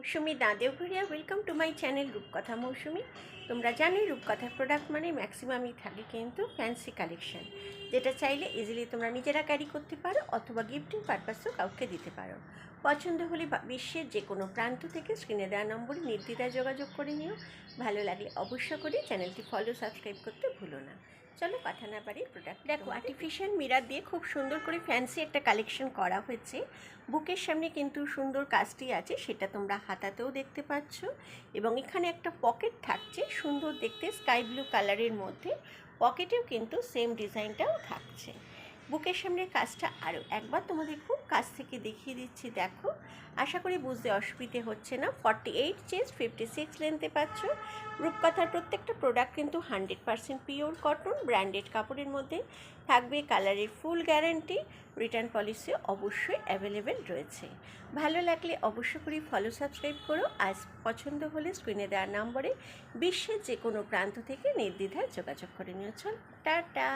মৌসুমি দাঁদেওঘরিয়া welcome to my channel Rupkatha Mousumi. তোমরা জানোই রূপকথার প্রোডাক্ট মানে ম্যাক্সিমামই থাকে কিন্তু ফ্যান্সি কালেকশন, যেটা চাইলে ইজিলি তোমরা নিজেরা ক্যারি করতে পারো অথবা গিফটিং পারপাসেও কাউকে দিতে পারো। পছন্দ হলে বিশ্বের যে কোনো প্রান্ত থেকে স্ক্রিনে দেওয়া নম্বরে নির্দ্বিধায় যোগাযোগ করে নিও। ভালো লাগলে অবশ্য করে চ্যানেলটি ফলো সাবস্ক্রাইব করতে ভুলো না। চলো কথা না পারি প্রোডাক্ট দেখো। আর্টিফিশিয়াল মিরার দিয়ে খুব সুন্দর করে ফ্যান্সি একটা কালেকশন করা হয়েছে। বুকের সামনে কিন্তু সুন্দর কাজটি আছে, সেটা তোমরা হাতাতেও দেখতে পাচ্ছ, এবং এখানে একটা পকেট থাকছে সুন্দর দেখতে স্কাই ব্লু কালারের মধ্যে। পকেটেও কিন্তু সেম ডিজাইনটাও থাকছে। বুকের সামনের কাজটা আরও একবার তোমাদের খুব কাছ থেকে দেখিয়ে দিচ্ছি, দেখো। আশা করি বুঝতে অসুবিধে হচ্ছে না। 48 চেস্ট 56 লেন্থে পাচ্ছ। রূপকথার প্রত্যেকটা প্রোডাক্ট কিন্তু 100% পিওর কটন ব্র্যান্ডেড কাপড়ের মধ্যে থাকবে। কালারের ফুল গ্যারান্টি, রিটার্ন পলিসি অবশ্যই অ্যাভেলেবেল রয়েছে। ভালো লাগলে অবশ্য করে ফলো সাবস্ক্রাইব করো। আজ পছন্দ হলে স্ক্রিনে দেওয়া নম্বরে বিশ্বের যে কোনো প্রান্ত থেকে নির্দ্বিধায় যোগাযোগ করে নিও। চল টাটা।